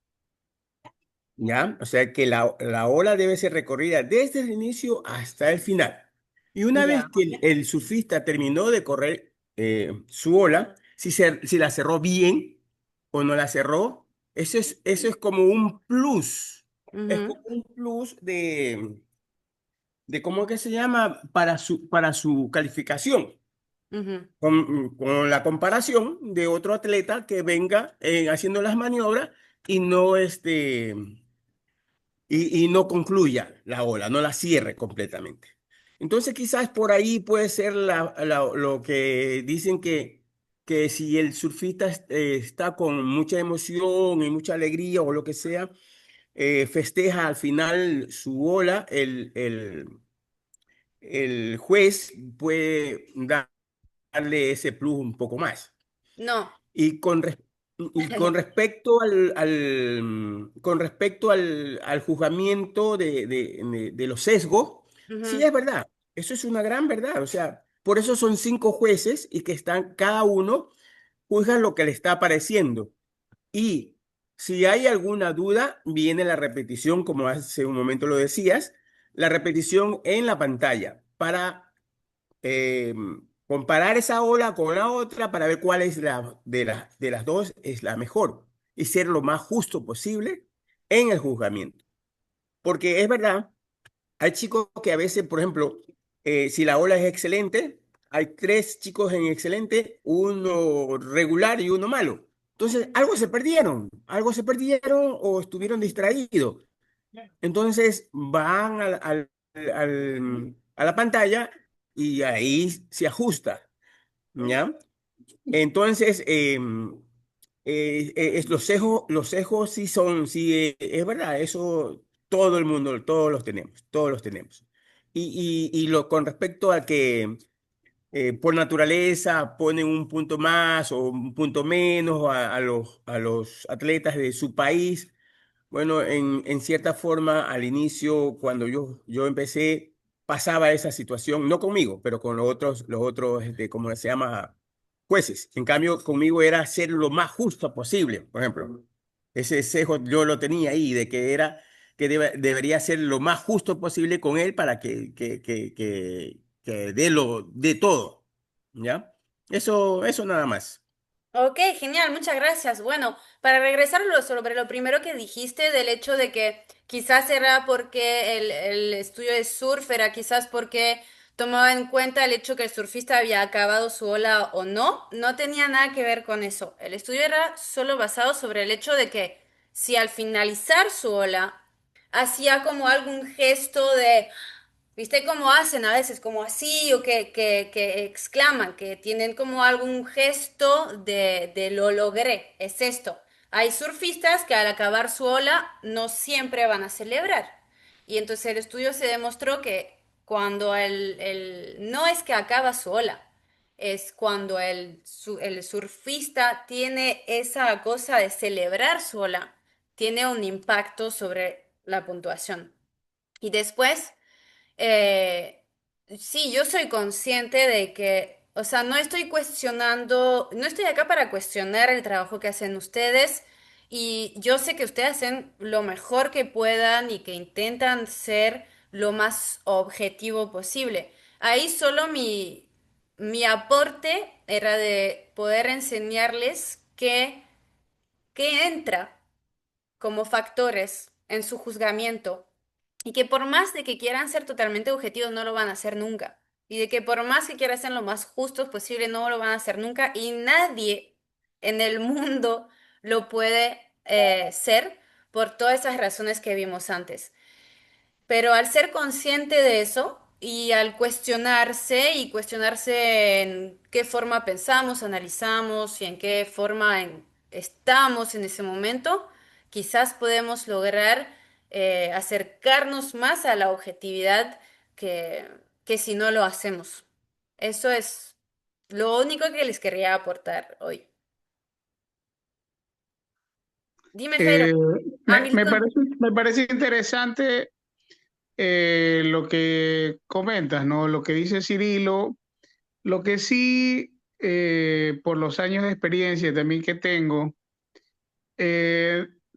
¿Ya? O sea que la ola debe ser recorrida desde el inicio hasta el final. Y una vez Ya. que el surfista terminó de correr su ola, si la cerró bien o no la cerró, eso es como un plus. Es Ujú, como un plus de ¿cómo que se llama? Para su calificación. ujú. Con la comparación de otro atleta que venga haciendo las maniobras y no y no concluya la ola, no la cierre completamente. Entonces quizás por ahí puede ser lo que dicen que si el surfista está con mucha emoción y mucha alegría o lo que sea, festeja al final su ola, el juez puede darle ese plus un poco más. No. Y con respecto al juzgamiento de los sesgos, sí Ujú. es verdad, eso es una gran verdad. O sea, por eso son 5 jueces y que están, cada uno juzga lo que le está pareciendo. Y si hay alguna duda, viene la repetición, como hace un momento lo decías, la repetición en la pantalla para eh, comparar esa ola con la otra para ver cuál es de las dos es la mejor y ser lo más justo posible en el juzgamiento. Porque es verdad, hay chicos que a veces, por ejemplo, si la ola es excelente, hay 3 chicos en excelente, uno regular y uno malo. Entonces, algo se perdieron o estuvieron distraídos. Entonces van a la pantalla y ahí se ajusta, ¿ya? Entonces, los sesgos sí, es verdad, eso todo el mundo, todos los tenemos. Con respecto a que por naturaleza ponen un punto más o un punto menos a los atletas de su país, bueno, en cierta forma, al inicio, cuando yo empecé, pasaba esa situación, no conmigo, pero con los otros, ¿cómo se llama? Jueces. En cambio, conmigo era ser lo más justo posible, por ejemplo. Ese sesgo yo lo tenía ahí, de que debería ser lo más justo posible con él para que dé todo, ¿ya? Eso nada más. Ok, genial, muchas gracias. Bueno, para regresar sobre lo primero que dijiste del hecho de que quizás era porque el estudio de surf era quizás porque tomaba en cuenta el hecho que el surfista había acabado su ola o no, no tenía nada que ver con eso. El estudio era solo basado sobre el hecho de que si al finalizar su ola hacía como algún gesto de ¿viste cómo hacen a veces? Como así, o que exclaman, que tienen como algún gesto de lo logré, es esto. Hay surfistas que al acabar su ola no siempre van a celebrar. Y entonces el estudio se demostró que cuando no es que acaba su ola, es cuando el surfista tiene esa cosa de celebrar su ola, tiene un impacto sobre la puntuación. Y después eh, sí, yo soy consciente de que, o sea, no estoy cuestionando, no estoy acá para cuestionar el trabajo que hacen ustedes y yo sé que ustedes hacen lo mejor que puedan y que intentan ser lo más objetivo posible. Ahí solo mi aporte era de poder enseñarles que entra como factores en su juzgamiento y que por más de que quieran ser totalmente objetivos no lo van a hacer nunca y de que por más que quieran ser lo más justos posible no lo van a hacer nunca y nadie en el mundo lo puede ser por todas esas razones que vimos antes. Pero al ser consciente de eso y al cuestionarse y cuestionarse en qué forma pensamos, analizamos y en qué forma estamos en ese momento, quizás podemos lograr acercarnos más a la objetividad que, que si no lo hacemos. Eso es lo único que les quería aportar hoy. Dime, Jairo. Eh, Hamilton. me parece interesante lo que comentas, ¿no? Lo que dice Cirilo. Lo que sí por los años de experiencia también que tengo,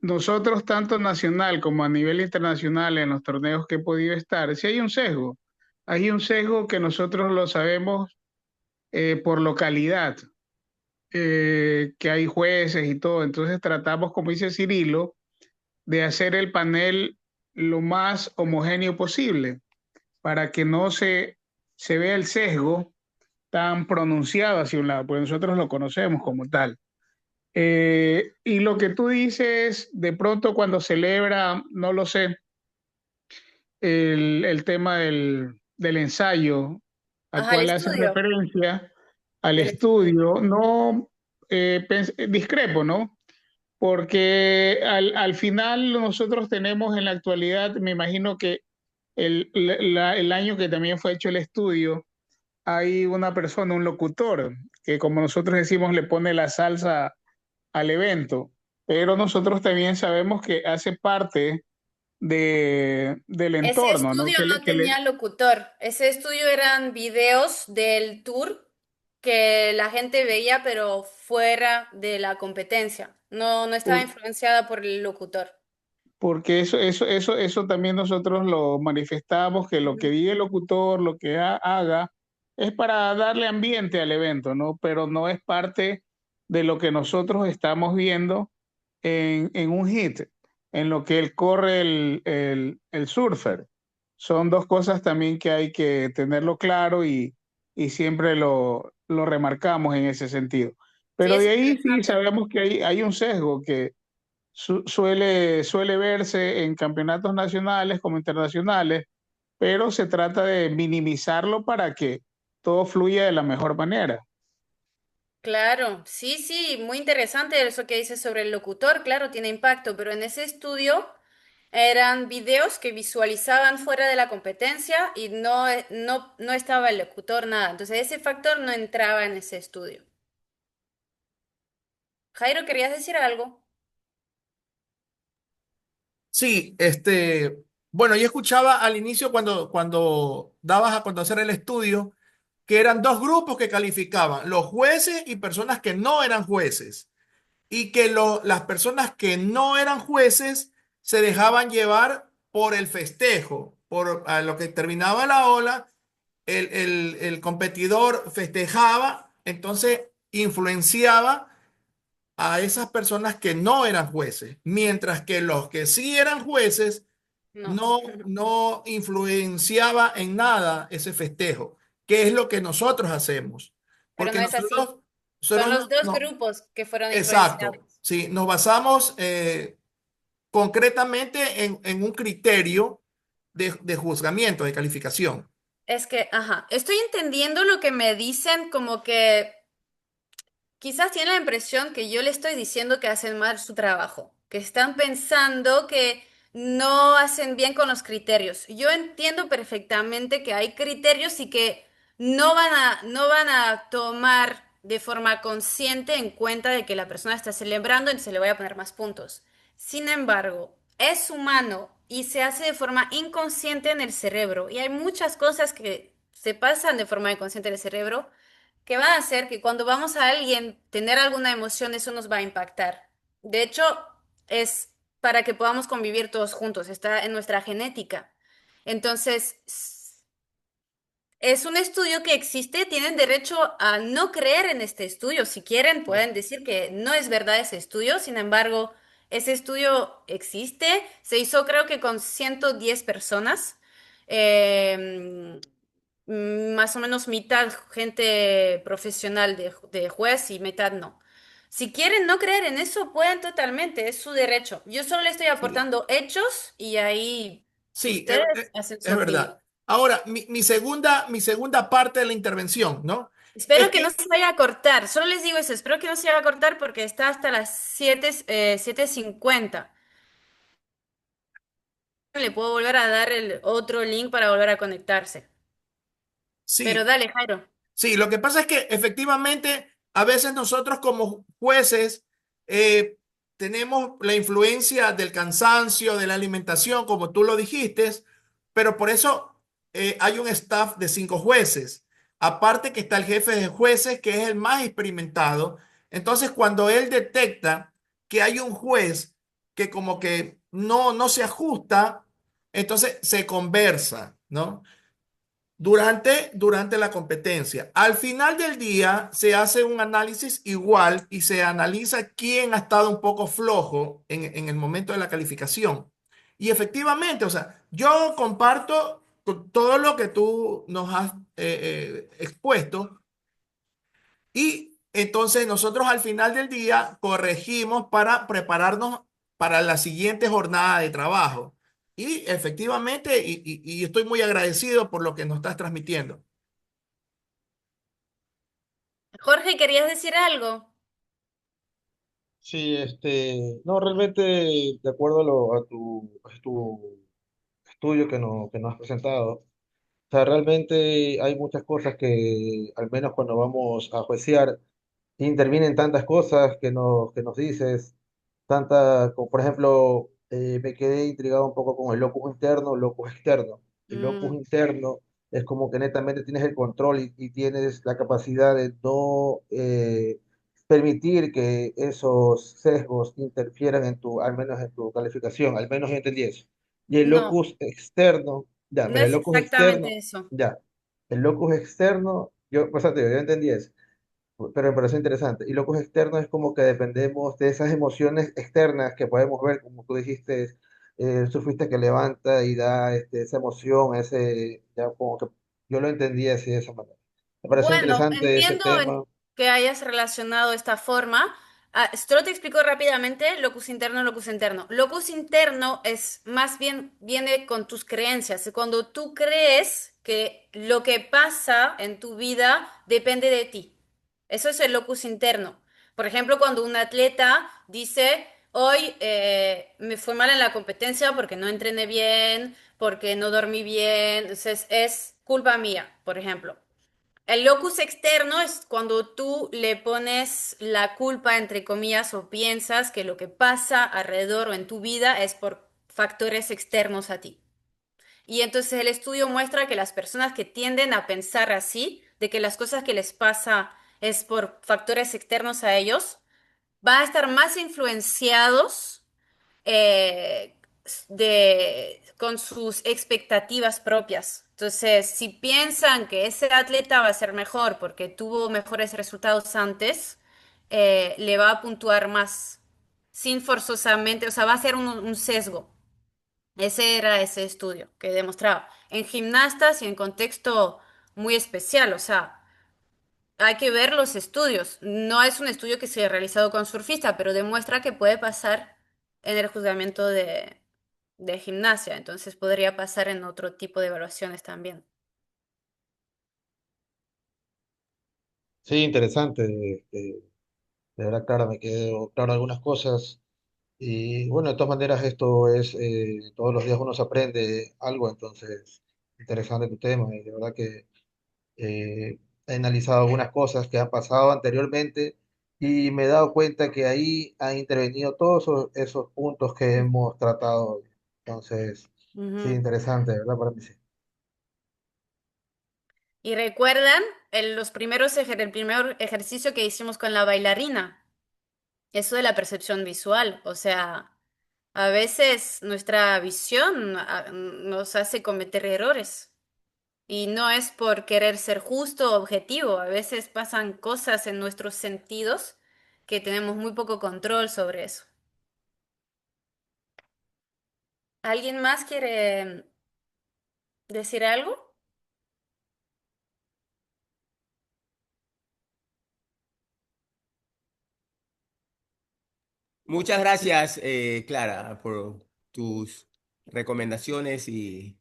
nosotros tanto nacional como a nivel internacional en los torneos que he podido estar, sí hay un sesgo. Hay un sesgo que nosotros lo sabemos por localidad, que hay jueces y todo. Entonces tratamos, como dice Cirilo, de hacer el panel lo más homogéneo posible para que no se vea el sesgo tan pronunciado hacia un lado, porque nosotros lo conocemos como tal. Y lo que tú dices, de pronto cuando celebra, no lo sé, el tema del ensayo al Ajá, el cual hace estudio referencia, al del estudio. estudio, no discrepo, ¿no? Porque al final nosotros tenemos en la actualidad, me imagino que el año que también fue hecho el estudio, hay una persona, un locutor, que como nosotros decimos le pone la salsa al evento, pero nosotros también sabemos que hace parte del Ese entorno, ¿no? estudio no tenía locutor. Ese estudio eran videos del tour que la gente veía, pero fuera de la competencia. No, no estaba por- influenciada por el locutor. porque eso también nosotros lo manifestamos, que lo que Ujú. diga el locutor, lo que haga, es para darle ambiente al evento, ¿no? Pero no es parte de lo que nosotros estamos viendo en un hit, en lo que él corre el surfer. Son dos cosas también que hay que tenerlo claro y siempre lo remarcamos en ese sentido. Sí, Pero es de ahí sí interesante. sabemos que hay un sesgo que suele verse en campeonatos nacionales como internacionales, pero se trata de minimizarlo para que todo fluya de la mejor manera. Claro, sí, sí, muy interesante eso que dices sobre el locutor, claro, tiene impacto, pero en ese estudio eran videos que visualizaban fuera de la competencia y no estaba el locutor, nada. Entonces ese factor no entraba en ese estudio. Jairo, ¿querías decir algo? Sí, bueno, yo escuchaba al inicio cuando dabas a conocer el estudio que eran dos grupos que calificaban, los jueces y personas que no eran jueces, y que las personas que no eran jueces se dejaban llevar por el festejo, por a lo que terminaba la ola, el competidor festejaba, entonces influenciaba a esas personas que no eran jueces, mientras que los que sí eran jueces No, no influenciaba en nada ese festejo, que es lo que nosotros hacemos. pero no Porque es así. Son nosotros los dos no, grupos que fueron influenciados. exacto, sí, nos basamos concretamente en un criterio de juzgamiento, de calificación. Es que, ajá, estoy entendiendo lo que me dicen como que quizás tienen la impresión que yo le estoy diciendo que hacen mal su trabajo, que están pensando que no hacen bien con los criterios. Yo entiendo perfectamente que hay criterios y que no van a tomar de forma consciente en cuenta de que la persona está celebrando y se le voy a poner más puntos. Sin embargo, es humano y se hace de forma inconsciente en el cerebro y hay muchas cosas que se pasan de forma inconsciente en el cerebro que va a hacer que cuando vamos a alguien tener alguna emoción, eso nos va a impactar. De hecho, es para que podamos convivir todos juntos, está en nuestra genética. Entonces, es un estudio que existe, tienen derecho a no creer en este estudio. Si quieren, pueden decir que no es verdad ese estudio, sin embargo, ese estudio existe, se hizo creo que con 110 personas. Eh, Más o menos mitad gente profesional de juez y mitad no. Si quieren no creer en eso, pueden totalmente, es su derecho. Yo solo le estoy Sí, aportando hechos y ahí sí, ustedes hacen su es opinión. verdad. Ahora, mi segunda parte de la intervención, ¿no? Es Espero que no que se vaya a cortar, solo les digo eso, espero que no se vaya a cortar porque está hasta las 7:50. Le puedo volver a dar el otro link para volver a conectarse. Pero sí, dale, Jairo. sí, lo que pasa es que efectivamente a veces nosotros como jueces tenemos la influencia del cansancio, de la alimentación, como tú lo dijiste, pero por eso hay un staff de 5 jueces, Aparte que está el jefe de jueces, que es el más experimentado. Entonces, cuando él detecta que hay un juez que como que no se ajusta, entonces se conversa, ¿no? Durante la competencia. Al final del día se hace un análisis igual y se analiza quién ha estado un poco flojo en el momento de la calificación. Y efectivamente, o sea, yo comparto todo lo que tú nos has expuesto y entonces nosotros al final del día corregimos para prepararnos para la siguiente jornada de trabajo. Y efectivamente, y estoy muy agradecido por lo que nos estás transmitiendo. Jorge, ¿querías decir algo? Sí, no, realmente de acuerdo a tu estudio que nos has presentado, o sea, realmente hay muchas cosas que, al menos cuando vamos a juiciar, intervienen tantas cosas que nos dices, como por ejemplo, me quedé intrigado un poco con el locus interno, locus externo. El locus Mm, interno es como que netamente tienes el control y tienes la capacidad de no permitir que esos sesgos interfieran en al menos en tu calificación, al menos yo entendí eso. Y el no, locus externo, ya, no mira, el es locus externo, exactamente eso. ya, el locus externo, yo, pues, te digo, yo entendí eso, pero me parece interesante. Y locus externo es como que dependemos de esas emociones externas que podemos ver, como tú dijiste, el surfista que levanta y da esa emoción, ya como que yo lo entendí así de esa manera. Me parece Bueno, interesante ese entiendo tema. que hayas relacionado esta forma. Ah, solo te explico rápidamente locus interno, locus interno. Locus interno es más bien viene con tus creencias. Cuando tú crees que lo que pasa en tu vida depende de ti. Eso es el locus interno. Por ejemplo, cuando un atleta dice, hoy me fue mal en la competencia porque no entrené bien, porque no dormí bien, entonces es culpa mía, por ejemplo. El locus externo es cuando tú le pones la culpa, entre comillas, o piensas que lo que pasa alrededor o en tu vida es por factores externos a ti. Y entonces el estudio muestra que las personas que tienden a pensar así, de que las cosas que les pasa es por factores externos a ellos, van a estar más influenciados eh, con sus expectativas propias. Entonces, si piensan que ese atleta va a ser mejor porque tuvo mejores resultados antes, le va a puntuar más, sin forzosamente, o sea, va a ser un sesgo. Ese era ese estudio que demostraba. En gimnastas y en contexto muy especial, o sea, hay que ver los estudios. No es un estudio que se ha realizado con surfista, pero demuestra que puede pasar en el juzgamiento de gimnasia. Entonces podría pasar en otro tipo de evaluaciones también. Sí, interesante. De verdad, claro, me quedó claro algunas cosas. Y bueno, de todas maneras, esto es, todos los días uno se aprende algo, entonces, interesante tu tema. Y de verdad que he analizado algunas cosas que han pasado anteriormente y me he dado cuenta que ahí han intervenido todos esos puntos que hemos tratado hoy. Entonces, sí, Ujú. interesante, ¿verdad? Para mí sí. Y recuerdan el primer ejercicio que hicimos con la bailarina, eso de la percepción visual. O sea, a veces nuestra visión nos hace cometer errores. Y no es por querer ser justo o objetivo, a veces pasan cosas en nuestros sentidos que tenemos muy poco control sobre eso. ¿Alguien más quiere decir algo? Muchas gracias, Clara, por tus recomendaciones y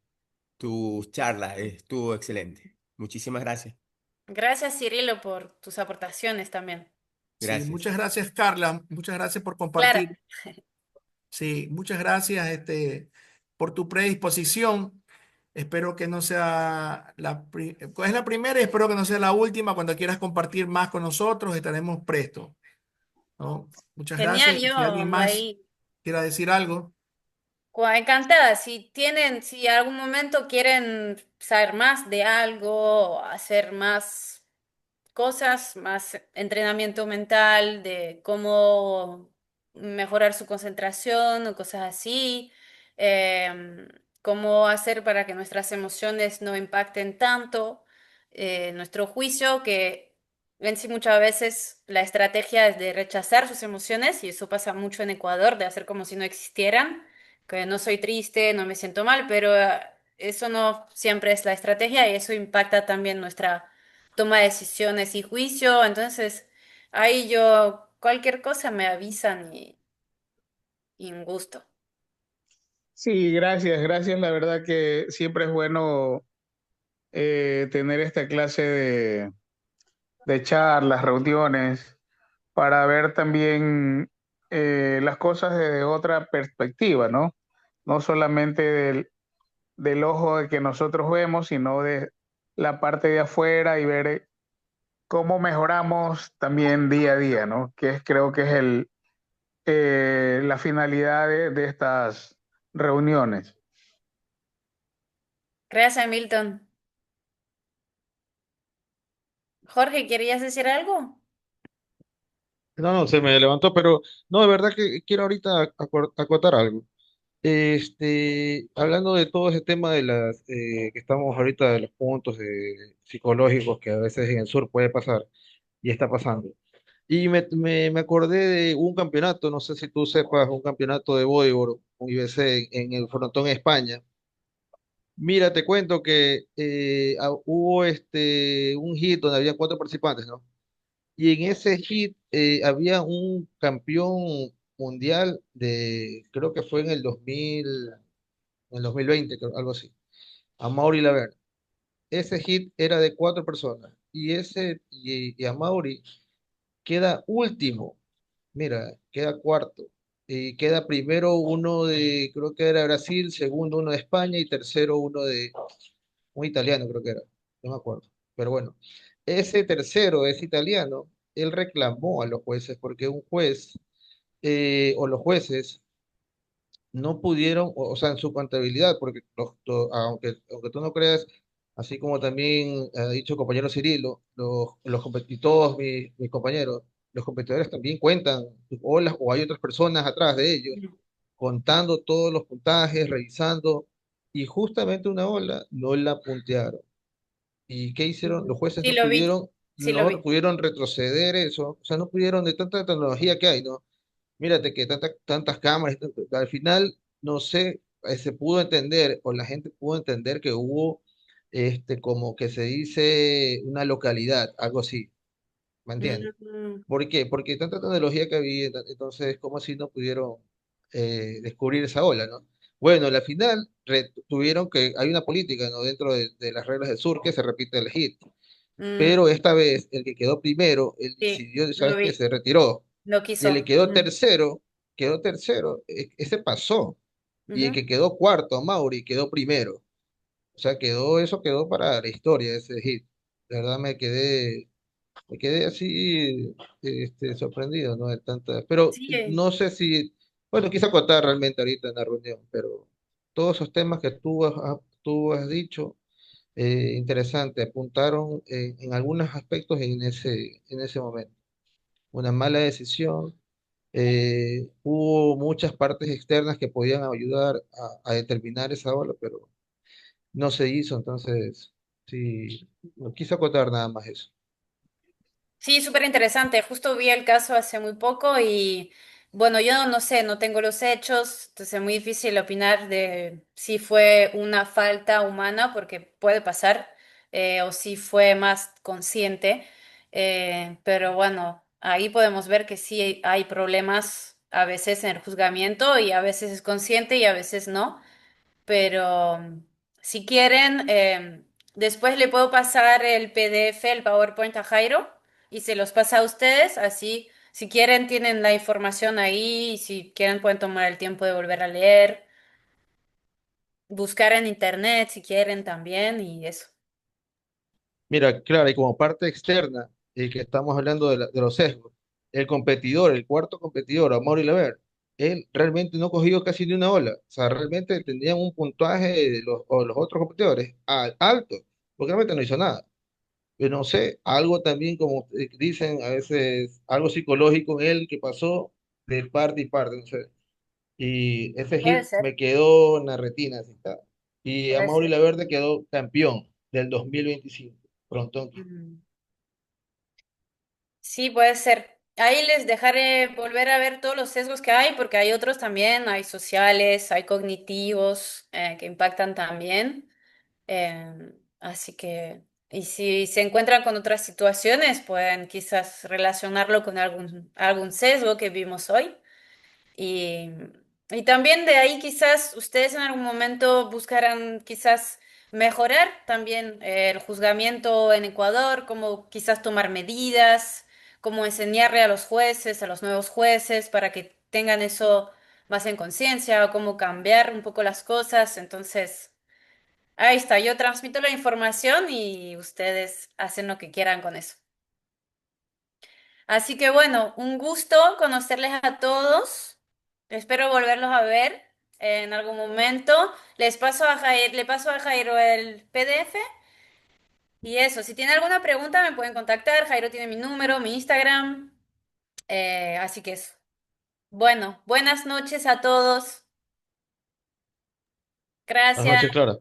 tu charla. Estuvo excelente. Muchísimas gracias. Gracias, Cirilo, por tus aportaciones también. Sí, Gracias. muchas gracias, Carla. Muchas gracias por Clara, compartir. Sí, muchas gracias, por tu predisposición. Espero que no sea es la primera y espero que no sea la última. Cuando quieras compartir más con nosotros, estaremos prestos, ¿no? Muchas genial, gracias. Y yo si alguien más ahí. quiera decir algo. Encantada. Si tienen, si algún momento quieren saber más de algo, hacer más cosas, más entrenamiento mental, de cómo mejorar su concentración o cosas así, em, cómo hacer para que nuestras emociones no impacten tanto nuestro juicio, que en sí muchas veces la estrategia es de rechazar sus emociones, y eso pasa mucho en Ecuador, de hacer como si no existieran, que no soy triste, no me siento mal, pero eso no siempre es la estrategia, y eso impacta también nuestra toma de decisiones y juicio. Entonces, ahí yo, cualquier cosa me avisan y un gusto. Sí, gracias, gracias. La verdad que siempre es bueno tener esta clase de charlas, reuniones, para ver también las cosas desde otra perspectiva, ¿no? No solamente del ojo de que nosotros vemos, sino de la parte de afuera, y ver cómo mejoramos también día a día, ¿no? Creo que es la finalidad de estas reuniones. Gracias, Milton. Jorge, ¿querías decir algo? No, no, se me levantó, pero no, de verdad que quiero ahorita acotar algo. Hablando de todo ese tema de las que estamos ahorita de los puntos psicológicos que a veces en el sur puede pasar y está pasando. Y me acordé de un campeonato, no sé si tú sepas, un campeonato de voleibol, un IBC en el Frontón España. Mira, te cuento que hubo un hit donde había cuatro participantes, ¿no? Y en ese hit había un campeón mundial creo que fue en el 2020, algo así, a Mauri Laverde. Ese hit era de cuatro personas y a Mauri queda último, mira, queda cuarto. Y queda primero uno creo que era Brasil, segundo uno de España y tercero uno de un italiano, creo que era, no me acuerdo. Pero bueno, ese tercero, ese italiano, él reclamó a los jueces porque un juez o los jueces no pudieron, o sea, en su contabilidad, porque aunque tú no creas, así como también ha dicho el compañero Cirilo, y todos mis compañeros, los competidores también cuentan sus olas o hay otras personas atrás de ellos contando todos los puntajes, revisando, y justamente una ola no la puntearon. ¿Y qué hicieron? Los jueces Sí, lo vi. Sí, lo no vi. pudieron retroceder eso, o sea, no pudieron de tanta tecnología que hay, ¿no? Mírate que tantas cámaras, al final, no sé, se pudo entender, o la gente pudo entender que hubo, como que se dice, una localidad, algo así, ¿me entiendes? Mm, ¿Por qué? Porque tanta tecnología que había, entonces, ¿cómo así no pudieron descubrir esa ola, ¿no? Bueno, la final tuvieron que, hay una política, ¿no? Dentro de las reglas del sur que se repite elegir, mm, pero esta vez el que quedó primero, él sí, decidió, lo ¿sabes qué? vi. Se retiró. Lo Y el que quiso. quedó tercero, ese pasó. Y el Ujú. que quedó cuarto, Mauri, quedó primero. O sea, eso quedó para la historia, ese hit. De verdad me quedé así, sorprendido, ¿no? De tanta, pero Sí, no sé si, bueno, quise acotar realmente ahorita en la reunión, pero todos esos temas que tú has dicho, interesante, apuntaron en algunos aspectos en ese momento. Una mala decisión, hubo muchas partes externas que podían ayudar a determinar esa ola, pero no se hizo, entonces sí, no quise acotar nada más eso. sí, súper interesante. Justo vi el caso hace muy poco y bueno, yo no sé, no tengo los hechos, entonces es muy difícil opinar de si fue una falta humana, porque puede pasar, o si fue más consciente. Pero bueno, ahí podemos ver que sí hay problemas a veces en el juzgamiento, y a veces es consciente y a veces no. Pero si quieren, después le puedo pasar el PDF, el PowerPoint a Jairo, y se los pasa a ustedes. Así, si quieren, tienen la información ahí, y si quieren pueden tomar el tiempo de volver a leer, buscar en internet si quieren también, y eso. Mira, claro, y como parte externa, que estamos hablando de los sesgos, el competidor, el cuarto competidor, Amaury Lever, él realmente no cogió casi ni una ola. O sea, realmente tenían un puntaje de los otros competidores alto, porque realmente no hizo nada. Pero no sé, algo también, como dicen a veces, algo psicológico en él que pasó de parte y parte, no sé. Y ese Puede hit ser, me quedó en la retina, así está. Y puede Amaury ser. Laverde quedó campeón del 2025. Pronto. Mm. Sí, puede ser. Ahí les dejaré volver a ver todos los sesgos que hay, porque hay otros también, hay sociales, hay cognitivos, que impactan también. Así que, y si se encuentran con otras situaciones, pueden quizás relacionarlo con algún sesgo que vimos hoy. Y, y también de ahí quizás ustedes en algún momento buscarán quizás mejorar también el juzgamiento en Ecuador, como quizás tomar medidas, como enseñarle a los jueces, a los nuevos jueces, para que tengan eso más en conciencia, o cómo cambiar un poco las cosas. Entonces, ahí está, yo transmito la información y ustedes hacen lo que quieran con eso. Así que bueno, un gusto conocerles a todos. Espero volverlos a ver en algún momento. Le paso a Jairo el PDF y eso. Si tienen alguna pregunta me pueden contactar. Jairo tiene mi número, mi Instagram. Así que eso. Bueno, buenas noches a todos. Buenas Gracias. noches, Clara.